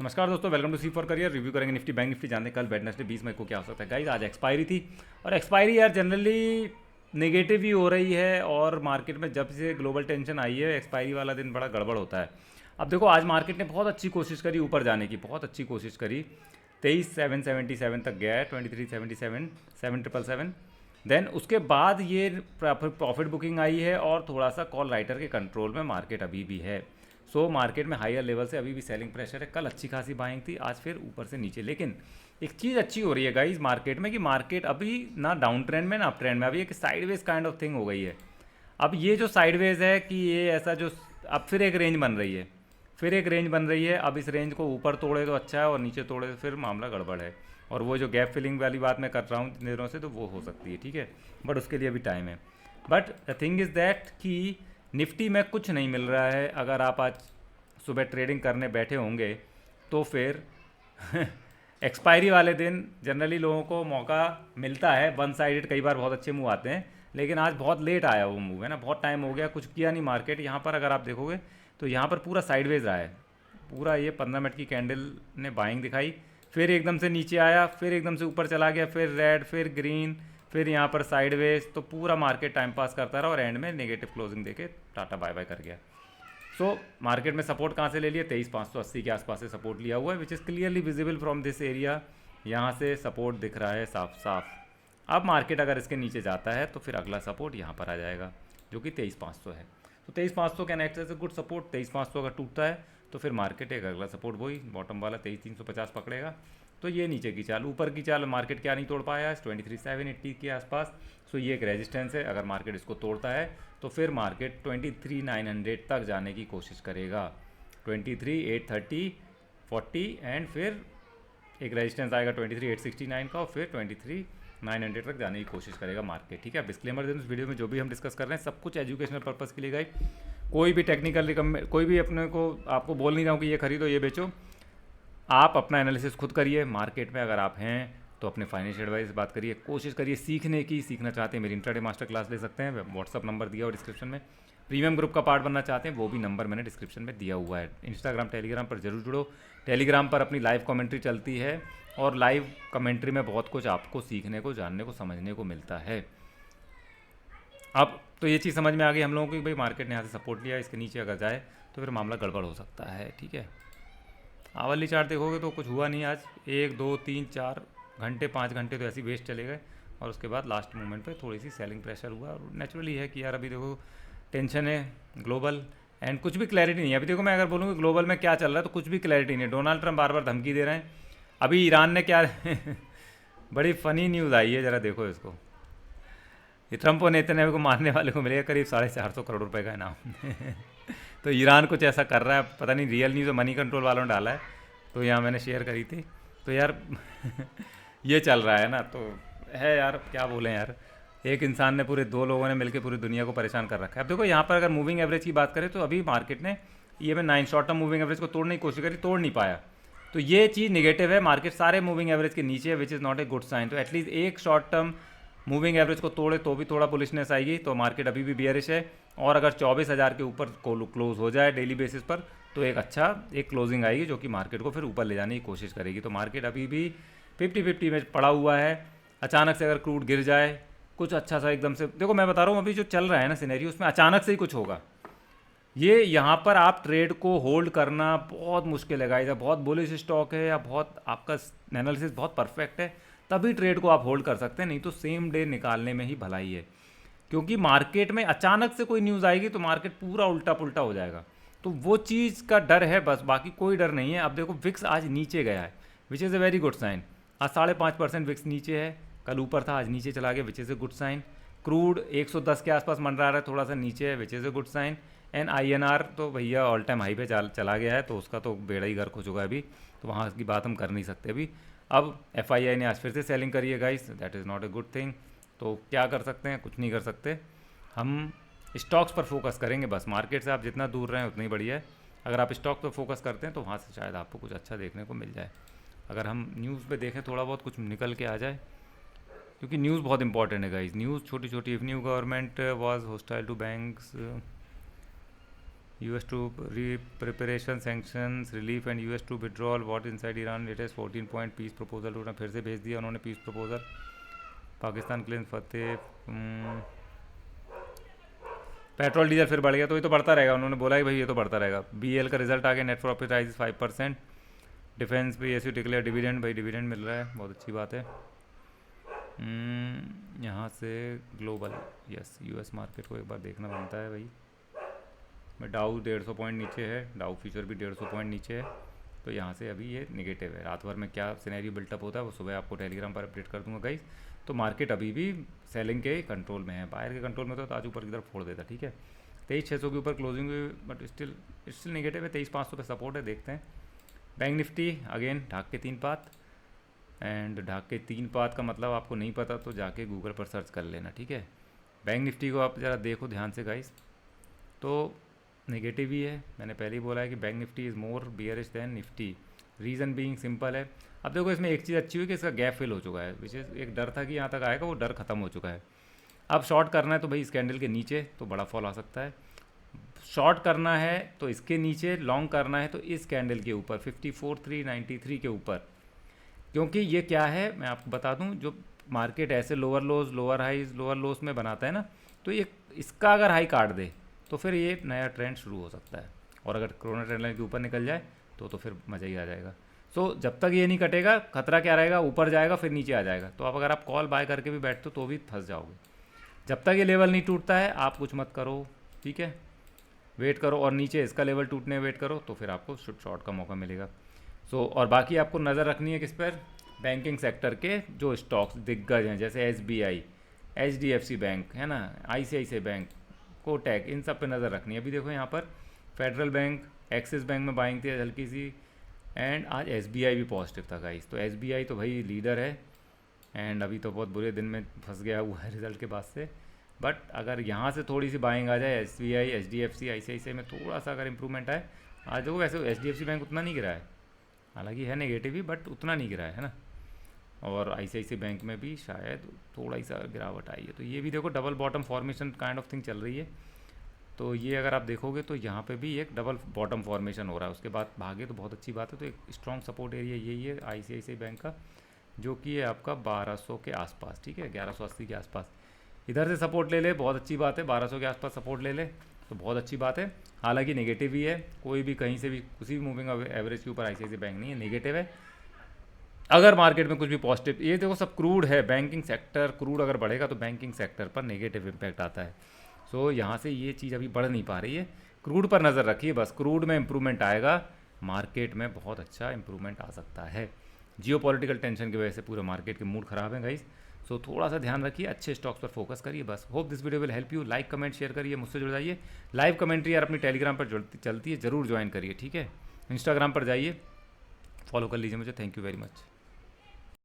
नमस्कार दोस्तों, welcome to C for career. Review करेंगे निफ्टी बैंक निफ्टी, जानते हैं कल वेडनेसडे 20 मई को क्या हो सकता है। गाइस आज एक्सपायरी थी और एक्सपायरी यार जनरली नेगेटिव ही हो रही है और मार्केट में जब से ग्लोबल टेंशन आई है एक्सपायरी वाला दिन बड़ा गड़बड़ होता है। अब देखो आज मार्केट ने बहुत अच्छी कोशिश करी ऊपर जाने की, बहुत अच्छी कोशिश करी। 23,777 तक गया है, 23,777 7,777। देन उसके बाद ये प्रॉफिट बुकिंग आई है और थोड़ा सा कॉल राइटर के कंट्रोल में मार्केट अभी भी है। सो मार्केट में हायर लेवल से अभी भी सेलिंग प्रेशर है। कल अच्छी खासी बाइंग थी, आज फिर ऊपर से नीचे। लेकिन एक चीज़ अच्छी हो रही है गाइस मार्केट में कि मार्केट अभी ना डाउन ट्रेंड में ना अप ट्रेंड में, अभी एक साइडवेज काइंड ऑफ थिंग हो गई है। अब ये जो साइडवेज है कि ये ऐसा जो अब फिर एक रेंज बन रही है, फिर एक रेंज बन रही है। अब इस रेंज को ऊपर तोड़े तो अच्छा है और नीचे तोड़े तो फिर मामला गड़बड़ है। और वो जो गैप फिलिंग वाली बात मैं कर रहा हूँ इतने दिनों से, तो वो हो सकती है, ठीक है, बट उसके लिए अभी टाइम है। But the thing is that कि निफ्टी में कुछ नहीं मिल रहा है। अगर आप आज सुबह ट्रेडिंग करने बैठे होंगे तो फिर एक्सपायरी वाले दिन जनरली लोगों को मौका मिलता है। वन साइडेड कई बार बहुत अच्छे मूव आते हैं, लेकिन आज बहुत लेट आया वो मूव, है ना। बहुत टाइम हो गया, कुछ किया नहीं मार्केट। यहाँ पर अगर आप देखोगे तो यहाँ पर पूरा साइडवेज रहा है। पूरा ये 15 मिनट की कैंडल ने बाइंग दिखाई, फिर एकदम से नीचे आया, फिर एकदम से ऊपर चला गया, फिर रेड, फिर ग्रीन, फिर यहाँ पर साइडवेज। तो पूरा मार्केट टाइम पास करता रहा और एंड में नेगेटिव क्लोजिंग देके टाटा बाय बाय कर गया। सो मार्केट में सपोर्ट कहाँ से ले लिया, 23,580 के आसपास से सपोर्ट लिया हुआ है, which is clearly visible from this area. यहाँ से सपोर्ट दिख रहा है साफ साफ। अब मार्केट अगर इसके नीचे जाता है तो फिर अगला सपोर्ट यहाँ पर आ जाएगा जो कि 23,500 है। तो 23,500 can act as a good support. 23,500 अगर टूटता है तो फिर मार्केट एक अगला सपोर्ट वही बॉटम वाला 23,350 पकड़ेगा। तो ये नीचे की चाल, ऊपर की चाल मार्केट क्या नहीं तोड़ पाया है, 23,780 के आसपास। सो ये एक रेजिस्टेंस है। अगर मार्केट इसको तोड़ता है तो फिर मार्केट 23,900 तक जाने की कोशिश करेगा। 23,830 40 एंड फिर एक रेजिस्टेंस आएगा 23,869 का और फिर 23,900 तक जाने की कोशिश करेगा मार्केट, ठीक है। डिस्क्लेमर दें, इस वीडियो में जो भी हम डिस्कस कर रहे हैं सब कुछ एजुकेशनल पर्पज़ के लिए गए। कोई भी टेक्निकल रिकमेंड, कोई भी अपने को आपको बोल नहीं रहा हूँ कि ये खरीदो ये बेचो। आप अपना एनालिसिस खुद करिए। मार्केट में अगर आप हैं तो अपने फाइनेंशियल एडवाइस से बात करिए, कोशिश करिए सीखने की। सीखना चाहते हैं मेरी इंट्राडे मास्टर क्लास ले सकते हैं, व्हाट्सअप नंबर दिया हुआ डिस्क्रिप्शन में। प्रीमियम ग्रुप का पार्ट बनना चाहते हैं वो भी नंबर मैंने डिस्क्रिप्शन में दिया हुआ है। इंस्टाग्राम टेलीग्राम पर जरूर जुड़ो। टेलीग्राम पर अपनी लाइव कमेंट्री चलती है और लाइव कमेंट्री में बहुत कुछ आपको सीखने को, जानने को, समझने को मिलता है। अब तो ये चीज़ समझ में आ गई हम लोगों को कि भाई मार्केट ने यहाँ से सपोर्ट लिया, इसके नीचे अगर जाए तो फिर मामला गड़बड़ हो सकता है, ठीक है। आवली चार्ट देखोगे तो कुछ हुआ नहीं आज। 1 2 3 4 घंटे 5 घंटे तो ऐसे ही वेस्ट चले गए और उसके बाद लास्ट मोमेंट पे थोड़ी सी सेलिंग प्रेशर हुआ। और नेचुरली है कि यार अभी देखो टेंशन है ग्लोबल एंड कुछ भी क्लैरिटी नहीं है। अभी देखो मैं अगर बोलूँ कि ग्लोबल में क्या चल रहा है तो कुछ भी क्लैरिटी नहीं है। डोनाल्ड ट्रंप बार बार धमकी दे रहे हैं। अभी ईरान ने क्या बड़ी फ़नी न्यूज़ आई है, ज़रा देखो इसको। ये ट्रंप और नेतन्याहू को मारने वाले को मिलेगा करीब 450 करोड़ रुपए का इनाम। तो ईरान कुछ ऐसा कर रहा है, पता नहीं रियल न्यूज़ मनी कंट्रोल वालों ने डाला है, तो यहाँ मैंने शेयर करी थी। तो यार ये चल रहा है ना, तो है यार क्या बोलें यार। एक इंसान ने पूरे 2 लोगों ने मिलकर पूरी दुनिया को परेशान कर रखा है। अब देखो यहाँ पर अगर मूविंग एवरेज की बात करें तो अभी मार्केट ने ये में 9 शॉर्ट टर्म मूविंग एवरेज को तोड़ने की कोशिश करी, तोड़ नहीं पाया। तो ये चीज़ निगेटिव है। मार्केट सारे मूविंग एवरेज के नीचे है, which is not a good sign. तो एटलीस्ट एक शॉर्ट टर्म मूविंग एवरेज को तोड़े तो भी थोड़ा बुलिशनेस आएगी। तो मार्केट अभी भी बियरिश है और अगर 24,000 के ऊपर क्लोज हो जाए डेली बेसिस पर तो एक अच्छा एक क्लोजिंग आएगी जो कि मार्केट को फिर ऊपर ले जाने की कोशिश करेगी। तो मार्केट अभी भी 50-50 में पड़ा हुआ है। अचानक से अगर क्रूड गिर जाए कुछ अच्छा सा एकदम से, देखो मैं बता रहा हूँ अभी जो चल रहा है ना सिनेरियो, उसमें अचानक से ही कुछ होगा। ये यहाँ पर आप ट्रेड को होल्ड करना बहुत मुश्किल है गाइस। बहुत बुलिश स्टॉक है या बहुत आपका एनालिसिस बहुत परफेक्ट है तभी ट्रेड को आप होल्ड कर सकते हैं, नहीं तो सेम डे निकालने में ही भलाई है। क्योंकि मार्केट में अचानक से कोई न्यूज़ आएगी तो मार्केट पूरा उल्टा पुल्टा हो जाएगा। तो वो चीज़ का डर है बस, बाकी कोई डर नहीं है। अब देखो विक्स आज नीचे गया है, which is a very good sign. आज 5.5% विक्स नीचे है, कल ऊपर था, आज नीचे चला गया, which is a good sign. Crude 110 के आसपास मंडरा रहा है, थोड़ा सा नीचे है, which is a good sign. And INR तो भैया ऑल टाइम हाई पे चला गया है, तो उसका तो बेड़ा ही गर्क हो चुका है अभी, तो वहाँ की बात हम कर नहीं सकते अभी। अब FII ने आज फिर से सेलिंग करी है guys, that is not a good thing. तो क्या कर सकते हैं, कुछ नहीं कर सकते। हम स्टॉक्स पर फोकस करेंगे बस। मार्केट से आप जितना दूर रहें उतना ही बढ़िया है। अगर आप स्टॉक पर फोकस करते हैं तो वहाँ से शायद आपको कुछ अच्छा देखने को मिल जाए। अगर हम न्यूज़ पे देखें थोड़ा बहुत कुछ निकल के आ जाए, क्योंकि न्यूज़ बहुत इंपॉर्टेंट है गाइस। न्यूज़ छोटी छोटी, if new government was hostile to banks, US to preparation sanctions relief and US to withdrawal what inside Iran latest 14 point peace proposal उन्होंने फिर से भेज दिया उन्होंने पीस प्रपोजल। पाकिस्तान क्लेम फतेह। पेट्रोल डीजल फिर बढ़ गया तो ये तो बढ़ता रहेगा, उन्होंने बोला कि भाई ये तो बढ़ता रहेगा। BL का रिजल्ट आ गया, नेट प्रॉफिट राइज 5%। डिफेंस पे PSU डिक्लेयर डिविडेंड, भाई डिविडेंड मिल रहा है, बहुत अच्छी बात है। यहाँ से ग्लोबल यस US मार्केट को एक बार देखना बनता है भाई। मैं डाउ 150 पॉइंट नीचे है, डाउ फ्यूचर भी 150 पॉइंट नीचे है, तो यहाँ से अभी ये नेगेटिव है। रात भर में क्या सिनेरियो बिल्टअप होता है वो सुबह आपको टेलीग्राम पर अपडेट कर दूंगा गाइस। तो मार्केट अभी भी सेलिंग के कंट्रोल में है, बायर के कंट्रोल में तो आज ऊपर की तरफ फोड़ देता, ठीक है। 23,600 के ऊपर क्लोजिंग हुई, बट स्टिल नेगेटिव है। 23,500 पे सपोर्ट है, देखते हैं। बैंक निफ्टी अगेन ढाक के 3 पात, एंड ढाक के 3 पात का मतलब आपको नहीं पता तो जाके गूगल पर सर्च कर लेना, ठीक है। बैंक निफ्टी को आप ज़रा देखो ध्यान से गाइस, तो नेगेटिव ही है। मैंने पहले ही बोला है कि Bank Nifty is more bearish than Nifty, reason being simple है। अब देखो इसमें एक चीज़ अच्छी हुई कि इसका गैप फिल हो चुका है, विच इज़ एक डर था कि यहाँ तक आएगा, वो डर खत्म हो चुका है। अब शॉर्ट करना है तो भाई इस कैंडल के नीचे तो बड़ा फॉल आ सकता है, शॉर्ट करना है तो इसके नीचे, लॉन्ग करना है तो इस कैंडल के ऊपर 54,393 के ऊपर। क्योंकि ये क्या है मैं आपको बता दूं, जो मार्केट ऐसे लोअर लोज लोअर हाईज लोअर लोज में बनाता है ना, तो ये इसका अगर हाई काट दे तो फिर ये नया ट्रेंड शुरू हो सकता है, और अगर कोरोना ट्रेंड लाइन के ऊपर निकल जाए तो फिर मज़ा ही आ जाएगा। सो जब तक ये नहीं कटेगा खतरा क्या रहेगा, ऊपर जाएगा फिर नीचे आ जाएगा। तो अब अगर आप कॉल बाय करके भी बैठते हो तो भी फंस जाओगे। जब तक ये लेवल नहीं टूटता है आप कुछ मत करो, ठीक है, वेट करो, और नीचे इसका लेवल टूटने वेट करो तो फिर आपको शॉर्ट का मौका मिलेगा। और बाकी आपको नज़र रखनी है किस पर, बैंकिंग सेक्टर के जो स्टॉक्स दिग्गज हैं, जैसे SBI, HDFC बैंक है ना, ICICI बैंक, कोटक, इन सब पे नज़र रखनी है। अभी देखो यहाँ पर फेडरल बैंक, एक्सिस बैंक में बाइंग थी हल्की सी, एंड आज SBI भी पॉजिटिव था गाइस। तो SBI तो भाई लीडर है, एंड अभी तो बहुत बुरे दिन में फंस गया हुआ है रिजल्ट के बाद से। बट अगर यहाँ से थोड़ी सी बाइंग आ जाए SBI, HDFC, ICICI में थोड़ा सा अगर इंप्रूवमेंट आए, आज देखो वैसे HDFC बैंक उतना नहीं गिरा है, हालांकि है नेगेटिव ही बट उतना नहीं गिरा है ना, और ICICI बैंक में भी शायद थोड़ा ही सा गिरावट आई है। तो ये भी देखो double bottom formation kind of thing चल रही है। तो ये अगर आप देखोगे तो यहाँ पे भी एक डबल बॉटम फॉर्मेशन हो रहा है, उसके बाद भागे तो बहुत अच्छी बात है। तो एक स्ट्रॉन्ग सपोर्ट एरिया यही है ICICI बैंक का, जो कि है आपका 1200 के आसपास, ठीक है, 1180 के आसपास। इधर से सपोर्ट ले ले बहुत अच्छी बात है, 1200 के आसपास सपोर्ट ले ले तो बहुत अच्छी बात है। हालांकि नेगेटिव ही है, कोई भी कहीं से भी किसी भी मूविंग एवरेज के ऊपर ICICI बैंक नहीं है, नेगेटिव है। अगर मार्केट में कुछ भी पॉजिटिव, ये देखो सब क्रूड है, बैंकिंग सेक्टर, क्रूड अगर बढ़ेगा तो बैंकिंग सेक्टर पर नेगेटिव इम्पैक्ट आता है। सो यहाँ से ये चीज़ अभी बढ़ नहीं पा रही है, क्रूड पर नज़र रखिए बस, क्रूड में इंप्रूवमेंट आएगा, मार्केट में बहुत अच्छा इंप्रूवमेंट आ सकता है। जियो पॉलिटिकल टेंशन की वजह से पूरे मार्केट के मूड ख़राब है गाइस। सो थोड़ा सा ध्यान रखिए, अच्छे स्टॉक्स पर फोकस करिए बस। Hope this video will help you. Like comment share करिए, मुझसे जुड़ जाइए। लाइव कमेंट्री यार अपनी टेलीग्राम पर चलती है, ज़रूर ज्वाइन करिए, ठीक है। इंस्टाग्राम पर जाइए, फॉलो कर लीजिए मुझे। Thank you very much.